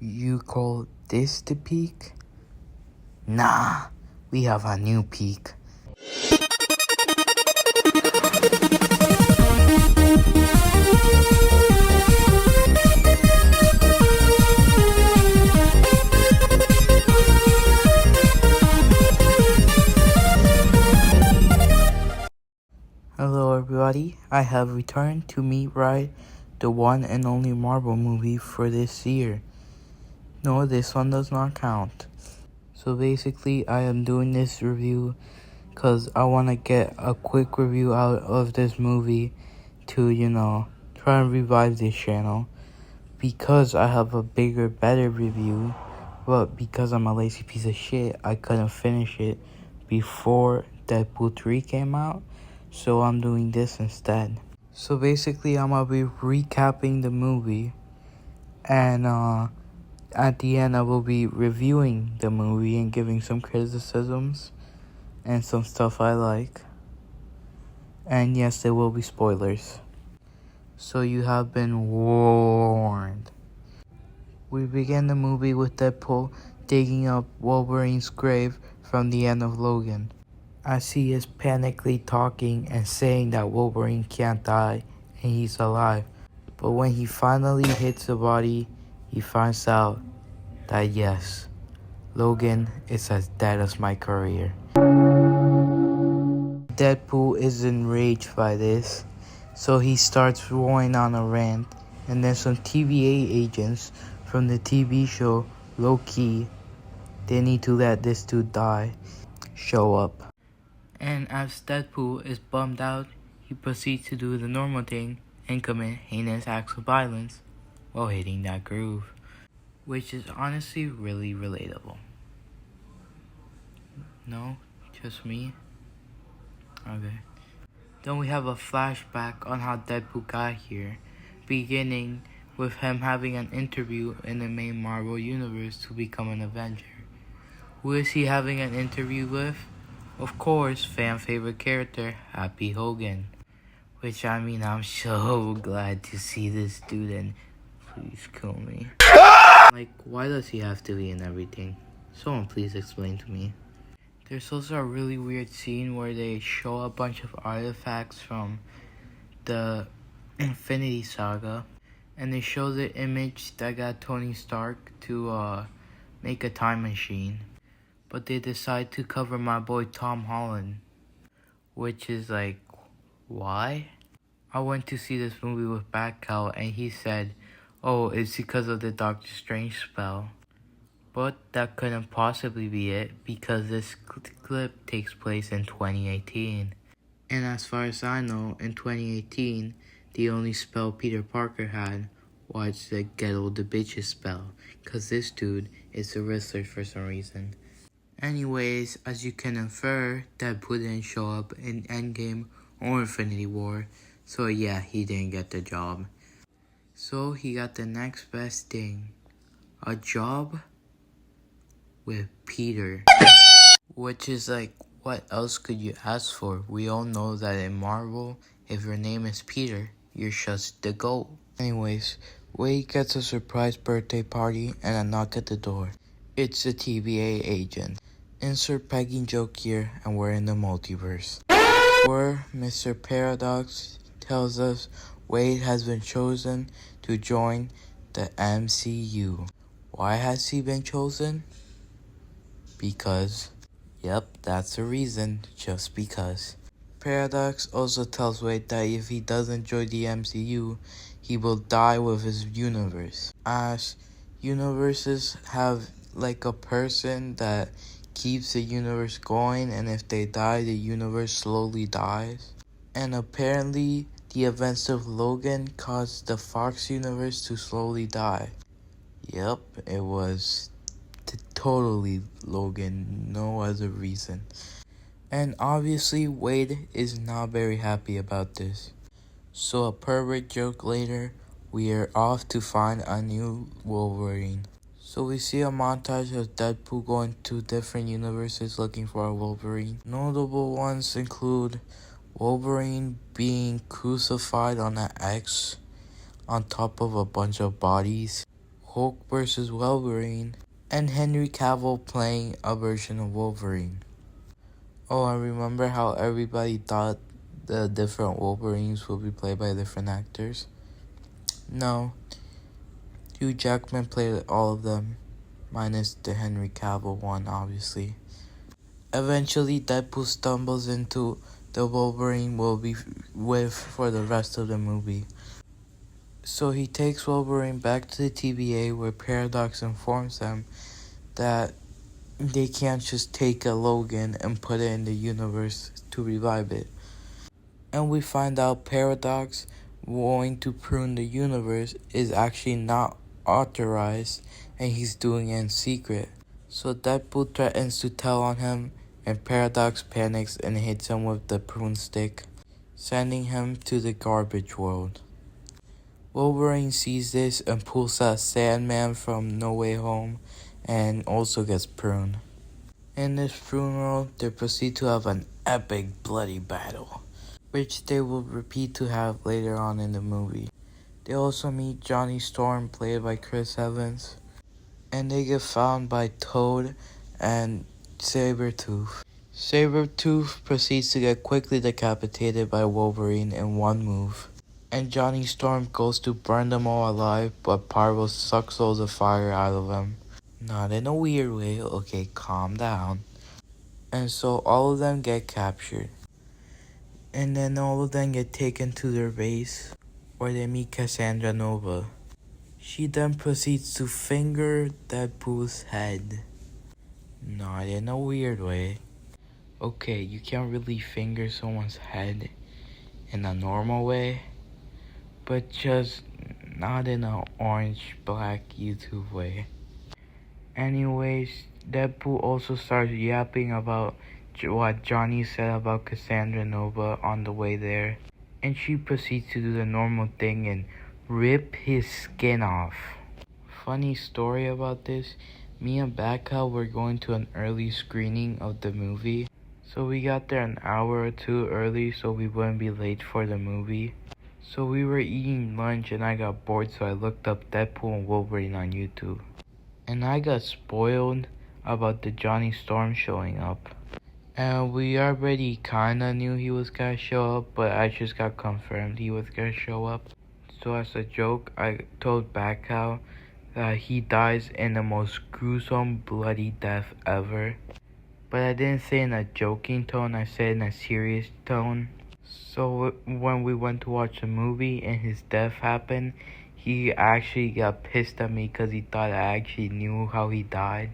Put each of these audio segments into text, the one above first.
You call this the peak? Nah, we have a new peak. Hello everybody, I have returned to meet right the one and only Marvel movie for this year. No, this one does not count. So basically I am doing this review because I want to get a quick review out of this movie to, try and revive this channel. Because I have a bigger, better review, but because I'm a lazy piece of shit, I couldn't finish it before Deadpool 3 came out. So I'm doing this instead. So basically I'm gonna be recapping the movie, and at the end I will be reviewing the movie and giving some criticisms and some stuff I like. And yes, there will be spoilers. So you have been warned. We begin the movie with Deadpool digging up Wolverine's grave from the end of Logan, as he is panically talking and saying that Wolverine can't die and he's alive. But when he finally hits the body, he finds out that yes, Logan is as dead as my career. Deadpool is enraged by this, so he starts going on a rant, and then some TVA agents from the TV show Low Key, they need to let this dude die, show up. And as Deadpool is bummed out, he proceeds to do the normal thing and commit heinous acts of violence while hitting that groove, which is honestly really relatable. No? Just me? Okay. Then we have a flashback on how Deadpool got here, beginning with him having an interview in the main Marvel universe to become an Avenger. Who is he having an interview with? Of course, fan favorite character, Happy Hogan. Which, I mean, I'm so glad to see this dude, and please kill me. Like, why does he have to be in everything? Someone please explain to me. There's also a really weird scene where they show a bunch of artifacts from the Infinity Saga, and they show the image that got Tony Stark to make a time machine. But they decide to cover my boy Tom Holland, which is like, why? I went to see this movie with Batcow, and he said, oh, it's because of the Doctor Strange spell. But that couldn't possibly be it, because this clip takes place in 2018. And as far as I know, in 2018, the only spell Peter Parker had was the Get All the Bitches spell, because this dude is a wrestler for some reason. Anyways, as you can infer, Deadpool didn't show up in Endgame or Infinity War, so yeah, he didn't get the job. So he got the next best thing, a job with Peter. Which is like, what else could you ask for? We all know that in Marvel, if your name is Peter, you're just the GOAT. Anyways, Wade gets a surprise birthday party and a knock at the door. It's the TVA agent. Insert pegging joke here, and we're in the multiverse, where Mr. Paradox tells us Wade has been chosen to join the MCU. Why has he been chosen? Because, yep, that's the reason, just because. Paradox also tells Wade that if he doesn't join the MCU, he will die with his universe. As universes have like a person that keeps the universe going, and if they die, the universe slowly dies. And apparently, the events of Logan caused the Fox universe to slowly die. Yep, it was totally Logan, no other reason. And obviously, Wade is not very happy about this. So a pervert joke later, we are off to find a new Wolverine. So we see a montage of Deadpool going to different universes looking for a Wolverine. Notable ones include Wolverine being crucified on an X on top of a bunch of bodies. Hulk versus Wolverine, and Henry Cavill playing a version of Wolverine. Oh, I remember how everybody thought the different Wolverines would be played by different actors? No, Hugh Jackman played all of them, minus the Henry Cavill one, obviously. Eventually, Deadpool stumbles into the Wolverine will be with for the rest of the movie. So he takes Wolverine back to the TVA where Paradox informs them that they can't just take a Logan and put it in the universe to revive it. And we find out Paradox wanting to prune the universe is actually not authorized and he's doing it in secret. So Deadpool threatens to tell on him and Paradox panics and hits him with the prune stick, sending him to the garbage world. Wolverine sees this and pulls out Sandman from No Way Home and also gets pruned. In this prune world, they proceed to have an epic bloody battle, which they will repeat to have later on in the movie. They also meet Johnny Storm, played by Chris Evans, and they get found by Toad and Sabretooth. Sabretooth proceeds to get quickly decapitated by Wolverine in one move, and Johnny Storm goes to burn them all alive, but Parvo sucks all the fire out of them. Not in a weird way, okay, calm down. And so all of them get captured. And then all of them get taken to their base, where they meet Cassandra Nova. She then proceeds to finger Deadpool's head. Not in a weird way. Okay, you can't really finger someone's head in a normal way, but just not in an orange-black YouTube way. Anyways, Deadpool also starts yapping about what Johnny said about Cassandra Nova on the way there, and she proceeds to do the normal thing and rip his skin off. Funny story about this, me and Backhow were going to an early screening of the movie, so we got there an hour or two early so we wouldn't be late for the movie. So we were eating lunch and I got bored, so I looked up Deadpool and Wolverine on YouTube. And I got spoiled about the Johnny Storm showing up. And we already kinda knew he was gonna show up, but I just got confirmed he was gonna show up. So as a joke, I told Backhow that he dies in the most gruesome, bloody death ever. But I didn't say in a joking tone, I said in a serious tone. So when we went to watch the movie and his death happened, he actually got pissed at me because he thought I actually knew how he died.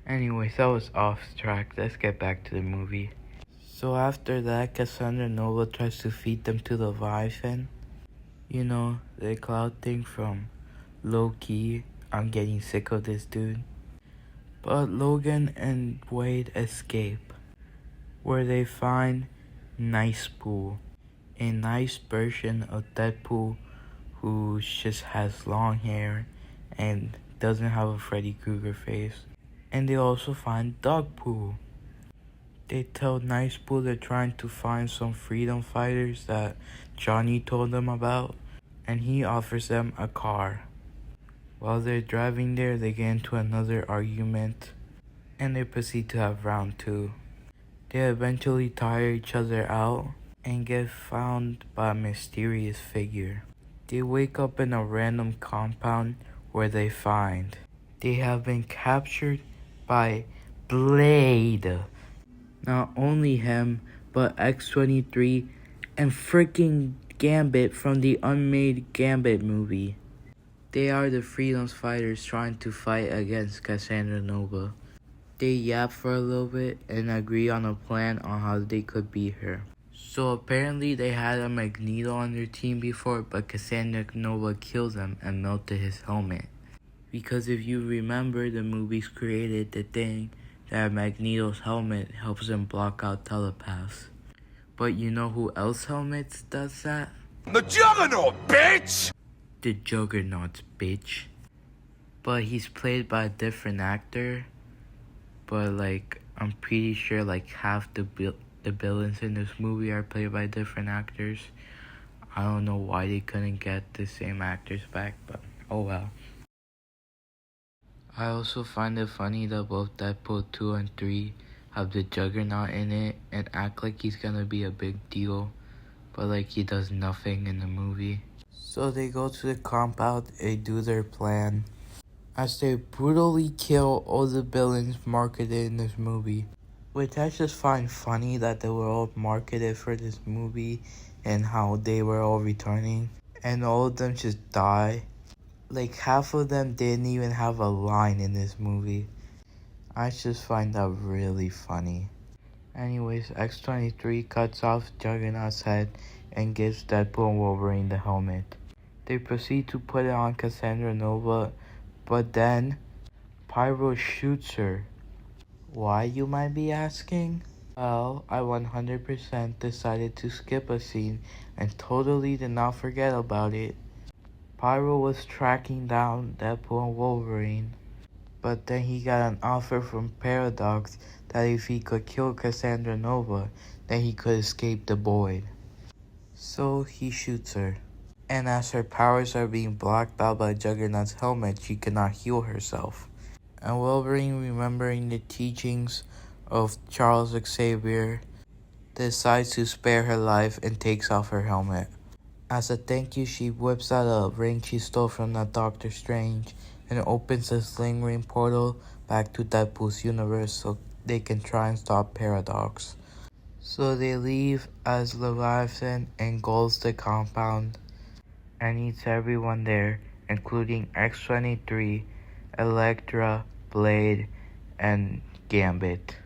Anyways, that was off track. Let's get back to the movie. So after that, Cassandra Nova tries to feed them to the Leviathan. You know, the cloud thing from Low-Key. I'm getting sick of this dude. But Logan and Wade escape, where they find Nicepool, a nice version of Deadpool who just has long hair and doesn't have a Freddy Krueger face. And they also find Dogpool. They tell Nicepool they're trying to find some freedom fighters that Johnny told them about, and he offers them a car. While they're driving there, they get into another argument, and they proceed to have round 2. They eventually tire each other out and get found by a mysterious figure. They wake up in a random compound where they find they have been captured by Blade. Not only him, but X-23 and freaking Gambit from the unmade Gambit movie. They are the freedom fighters trying to fight against Cassandra Nova. They yap for a little bit and agree on a plan on how they could beat her. So apparently they had a Magneto on their team before, but Cassandra Nova killed him and melted his helmet. Because if you remember, the movies created the thing that Magneto's helmet helps him block out telepaths. But you know who else helmets does that? The Juggernaut, bitch! The Juggernaut, bitch. But he's played by a different actor. But like, I'm pretty sure like half the villains in this movie are played by different actors. I don't know why they couldn't get the same actors back, but oh well. I also find it funny that both Deadpool 2 and 3 have the Juggernaut in it and act like he's gonna be a big deal, but like he does nothing in the movie. So they go to the compound and do their plan as they brutally kill all the villains marketed in this movie. Which I just find funny that they were all marketed for this movie and how they were all returning and all of them just die. Like half of them didn't even have a line in this movie. I just find that really funny. Anyways, X-23 cuts off Juggernaut's head and gives Deadpool and Wolverine the helmet. They proceed to put it on Cassandra Nova, but then Pyro shoots her. Why, you might be asking? Well, I 100% decided to skip a scene and totally did not forget about it. Pyro was tracking down Deadpool and Wolverine, but then he got an offer from Paradox that if he could kill Cassandra Nova, then he could escape the void. So he shoots her. And as her powers are being blocked out by Juggernaut's helmet, she cannot heal herself. And Wolverine, remembering the teachings of Charles Xavier, decides to spare her life and takes off her helmet. As a thank you, she whips out a ring she stole from the Doctor Strange and opens a sling ring portal back to Deadpool's universe so they can try and stop Paradox. So they leave as Leviathan engulfs the compound and eats everyone there, including X-23, Elektra, Blade, and Gambit.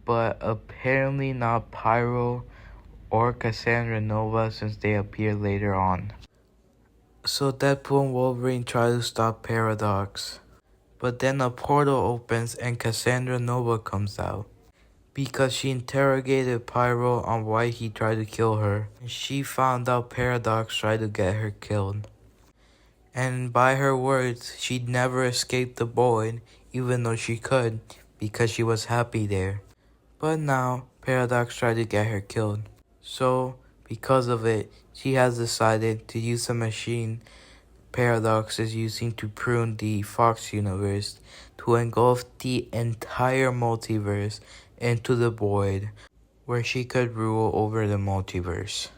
But apparently not Pyro or Cassandra Nova since they appear later on. So Deadpool and Wolverine try to stop Paradox. But then a portal opens and Cassandra Nova comes out. Because she interrogated Pyro on why he tried to kill her. And she found out Paradox tried to get her killed. And by her words, she'd never escape the void, even though she could, because she was happy there. But now, Paradox tried to get her killed. So, because of it, she has decided to use the machine Paradox is using to prune the Fox universe to engulf the entire multiverse into the void, where she could rule over the multiverse.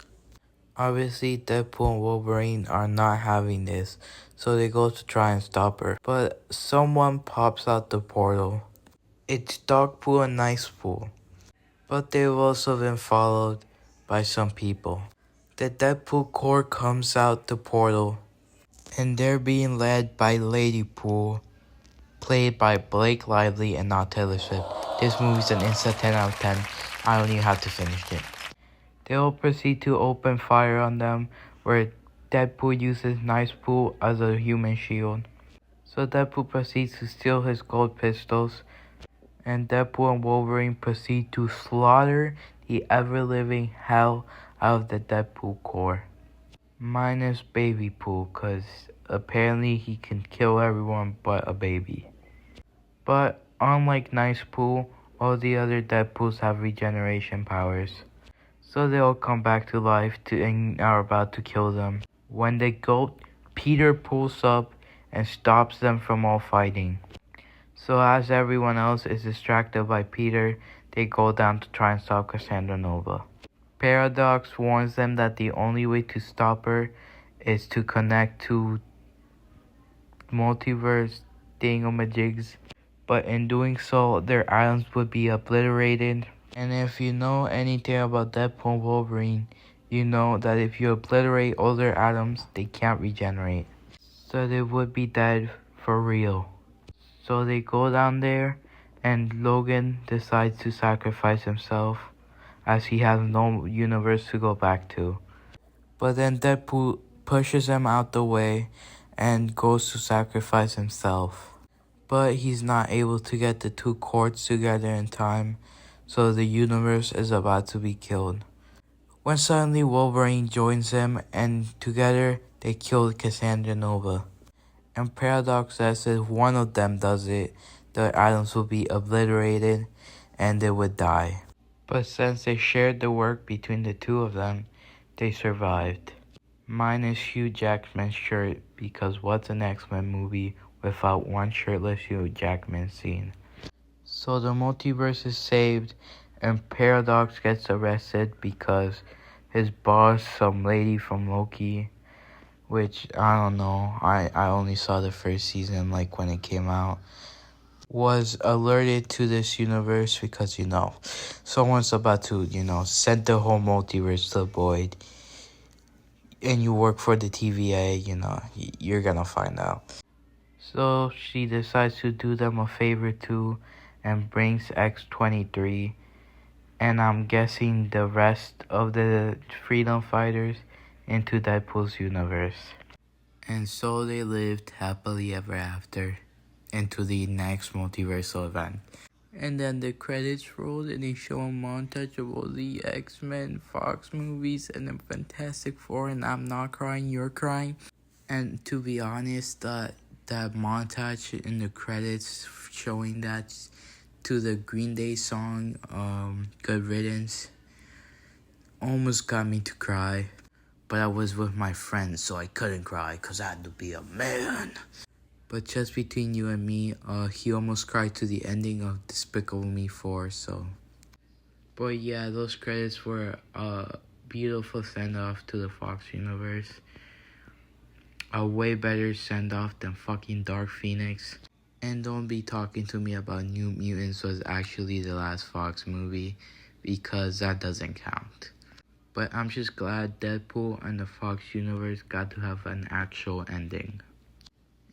Obviously, Deadpool and Wolverine are not having this, so they go to try and stop her. But someone pops out the portal. It's Dogpool and Nicepool. But they've also been followed by some people. The Deadpool Corps comes out the portal, and they're being led by Ladypool, played by Blake Lively and not Taylor Swift. This movie's an instant 10 out of 10. I don't even have to finish it. They'll proceed to open fire on them, where Deadpool uses Nicepool as a human shield. So Deadpool proceeds to steal his gold pistols, and Deadpool and Wolverine proceed to slaughter the ever-living hell out of the Deadpool Corps. Minus Baby Pool, cause apparently he can kill everyone but a baby. But unlike Nicepool, all the other Deadpools have regeneration powers. So they all come back to life and are about to kill them. When they go, Peter pulls up and stops them from all fighting. So as everyone else is distracted by Peter, they go down to try and stop Cassandra Nova. Paradox warns them that the only way to stop her is to connect to multiverse thingamajigs, but in doing so, their items would be obliterated. And if you know anything about Deadpool and Wolverine, you know that if you obliterate all their atoms, they can't regenerate. So they would be dead for real. So they go down there, and Logan decides to sacrifice himself, as he has no universe to go back to. But then Deadpool pushes him out the way and goes to sacrifice himself. But he's not able to get the two cords together in time, so the universe is about to be killed. When suddenly Wolverine joins him, and together they kill Cassandra Nova. And Paradox says if one of them does it, the items will be obliterated and they would die. But since they shared the work between the two of them, they survived. Minus Hugh Jackman's shirt, because what's an X-Men movie without one shirtless Hugh Jackman scene. So the multiverse is saved, and Paradox gets arrested because his boss, some lady from Loki, which I don't know, I only saw the first season like when it came out, was alerted to this universe because, someone's about to, send the whole multiverse to the void, and you work for the TVA, you're gonna find out. So she decides to do them a favor too and brings X-23, and I'm guessing the rest of the freedom fighters into Deadpool's universe. And so they lived happily ever after into the next multiversal event. And then the credits rolled and they show a montage of all the X-Men Fox movies and the Fantastic Four, and I'm not crying, you're crying. And to be honest, that montage in the credits showing that to the Green Day song, Good Riddance, almost got me to cry. But I was with my friends, so I couldn't cry because I had to be a man. But just between you and me, he almost cried to the ending of Despicable Me 4, so. But yeah, those credits were a beautiful send-off to the Fox universe. A way better send-off than fucking Dark Phoenix. And don't be talking to me about New Mutants was actually the last Fox movie, because that doesn't count. But I'm just glad Deadpool and the Fox universe got to have an actual ending.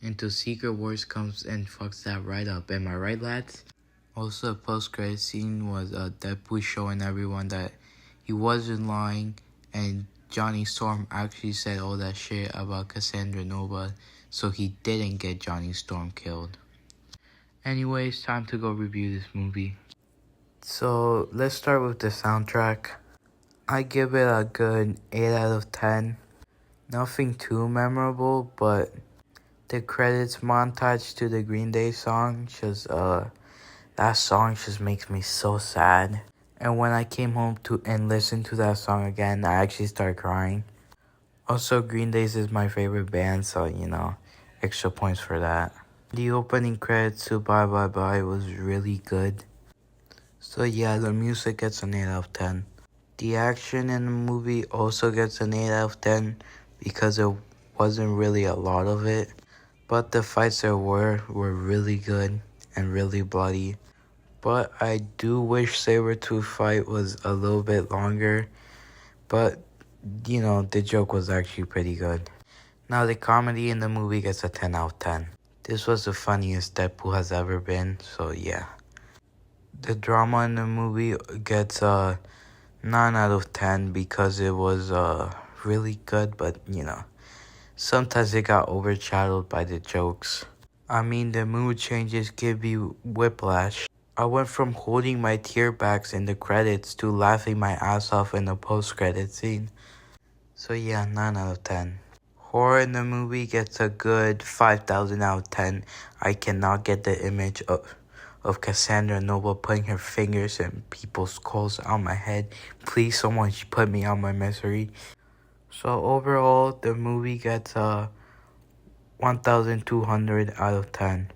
Until Secret Wars comes and fucks that right up. Am I right, lads? Also, the post-credit scene was Deadpool showing everyone that he wasn't lying, and Johnny Storm actually said all that shit about Cassandra Nova, so he didn't get Johnny Storm killed. Anyways, time to go review this movie. So, let's start with the soundtrack. I give it a good 8 out of 10. Nothing too memorable, but the credits montage to the Green Day song, that song just makes me so sad. And when I came home and listened to that song again, I actually started crying. Also, Green Day is my favorite band, so, extra points for that. The opening credits to Bye Bye Bye was really good. So yeah, the music gets an 8 out of 10. The action in the movie also gets an 8 out of 10 because there wasn't really a lot of it. But the fights there were really good and really bloody. But I do wish Sabretooth fight was a little bit longer. But, the joke was actually pretty good. Now, the comedy in the movie gets a 10 out of 10. This was the funniest Deadpool has ever been, so yeah. The drama in the movie gets a 9 out of 10 because it was really good, but, sometimes it got overshadowed by the jokes. I mean, the mood changes give you whiplash. I went from holding my tear bags in the credits to laughing my ass off in the post-credit scene. So yeah, 9 out of 10. Horror in the movie gets a good 5,000 out of 10. I cannot get the image of Cassandra Nova putting her fingers in people's skulls on my head. Please, someone put me out my misery. So overall, the movie gets a 1,200 out of 10.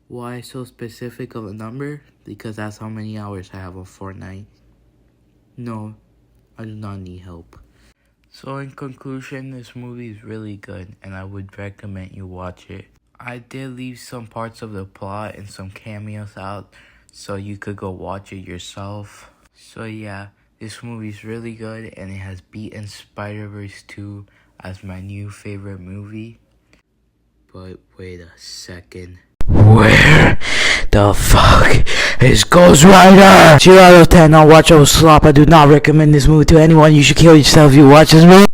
Why so specific of a number? Because that's how many hours I have on Fortnite. No, I do not need help. So in conclusion, this movie is really good and I would recommend you watch it. I did leave some parts of the plot and some cameos out so you could go watch it yourself. So yeah, this movie is really good and it has beaten Spider-Verse 2 as my new favorite movie. But wait a second. Where the fuck is Ghost Rider? 0 out of 10 on Watch Out Slop. I do not recommend this movie to anyone. You should kill yourself if you watch this movie.